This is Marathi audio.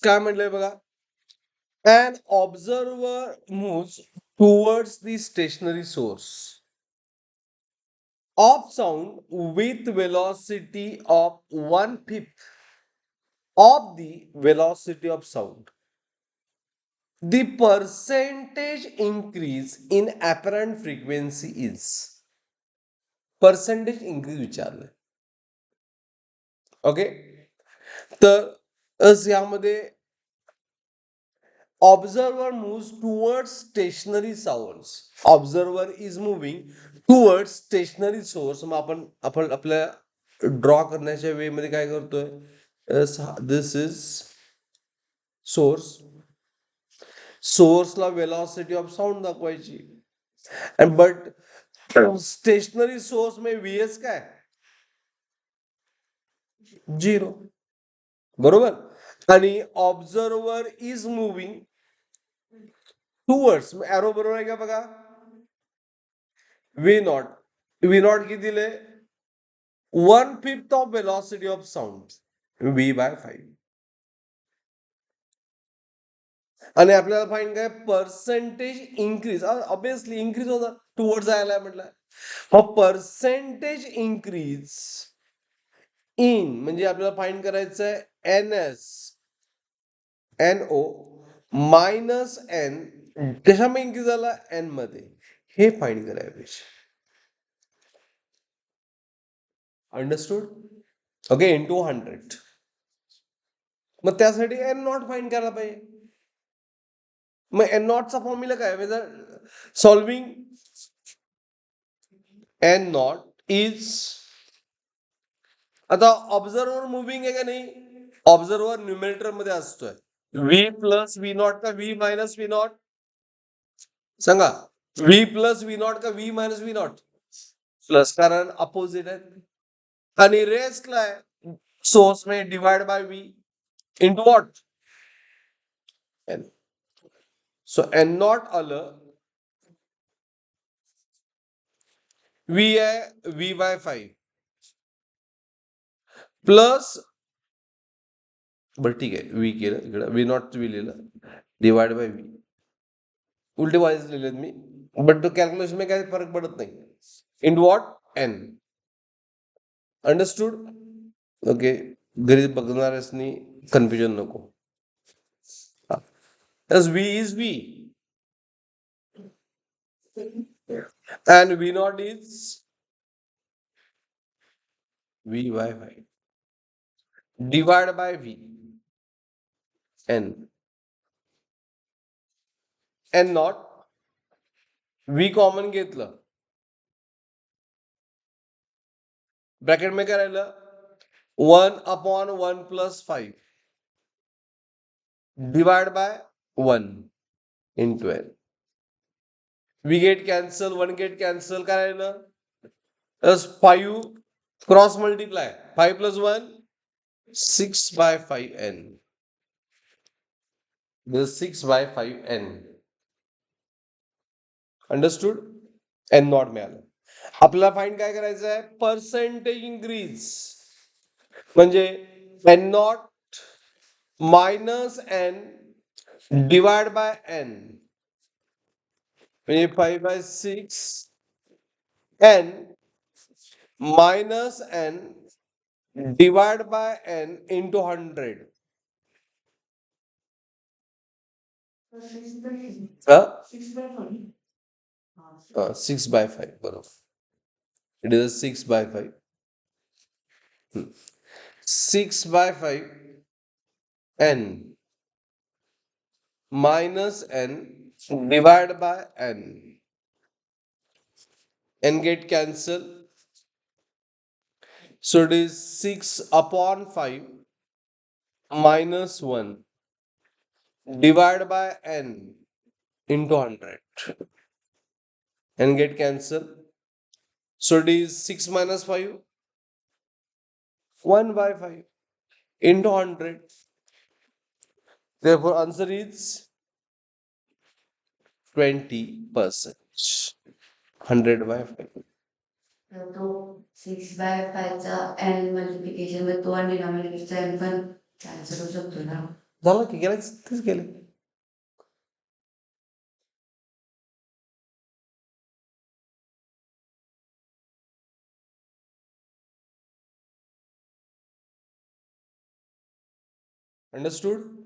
काय म्हटलंय बघा, an observer moves towards the stationary source of sound with velocity of 1/5 of the velocity of sound. The percentage increase in apparent frequency is. Percentage increase विचारलंय. ओके, तर यामध्ये observer moves towards stationary sounds. Observer is moving towards stationary source. मग आपण आपल्या ड्रॉ करण्याच्या वेमध्ये काय करतोय, दिस इज सोर्स. सोर्सला वेलॉसिटी ऑफ साऊंड दाखवायची. बट स्टेशनरी सोर्स में व्हीएस काय, 0. बरोबर. आणि observer is moving towards, arrow बरोबर आहे का बघा, V0. V0 किती दिले, 1/5 of velocity of sound, V/5. आणि आपल्याला फाईंड काय, पर्सेंटेज इंक्रीज. ऑब्विसली इंक्रीज होता, टुवर्ड्स जायला म्हटलं. पर्सेंटेज इंक्रीज इन म्हणजे आपल्याला फाईंड करायचं आहे NO मायनस N. कशामध्ये इंक्रीज झाला, N मध्ये. हे फाईंड करायला पाहिजे. अंडरस्टूड. Okay, into 100. मग त्यासाठी N0 फाईंड करायला पाहिजे. मग N0 चा फॉर्म्युला काय, सॉल्विंग N0 इज, आता ऑब्झर्वर मुव्हिंग आहे का नाही, ऑब्झर्वर न्यूमरेटर मध्ये असतोय. V प्लस V0 का V मायनस V0, सांगा. V प्लस V0 का V मायनस V0, प्लस, कारण अपोजिट आहे. आणि रेस्टला आहे सोर्स में divide by V into what, N. So N0 आलं, V आहे V/5 प्लस, बरं ठीक आहे, V केलं इकडं, V0 V लिहिलं, डिवाइड बाय V. उलटे वाईज लिहिलेत मी, बट तो कॅल्क्युलेशन में काही फरक पडत नाही. In what, N. Understood. Okay, घरी बघणाऱ्यासनी कन्फ्युजन नको. V is V and V0 is V/5 divided by V. N. N0 V common घेतलं, ब्रॅकेट में काय राहिलं, 1/1 plus 5 divide by 1 into N. V get cancel, 1 get cancel, काय राहिलं, 5 cross multiply, 5 plus 1 6/5 N. 6/5 N. Understood. N0 मिळालं. आपल्याला फाईंड काय करायचं आहे, पर्सेंटेज इंक्रीज. म्हणजे N0 minus N divide by N, म्हणजे 5/6 N minus N divide by N into 100. 6/5 बरोबर. It is 6/5. 6/5 N minus N divided by N. N get cancel. So it is 6/5 minus 1 divided by N into 100. N get cancel. So it is 6 minus 5, 1/5 into 100. Therefore, answer is 20%. 100/5. तर तो 6/5 चा N मल्टिप्लिकेशन मध्ये तो आणि डिनॉमिनेटरचा N पण कॅन्सल होऊ शकतो ना. झालं की केलं तेच केलं. अंडरस्टूड.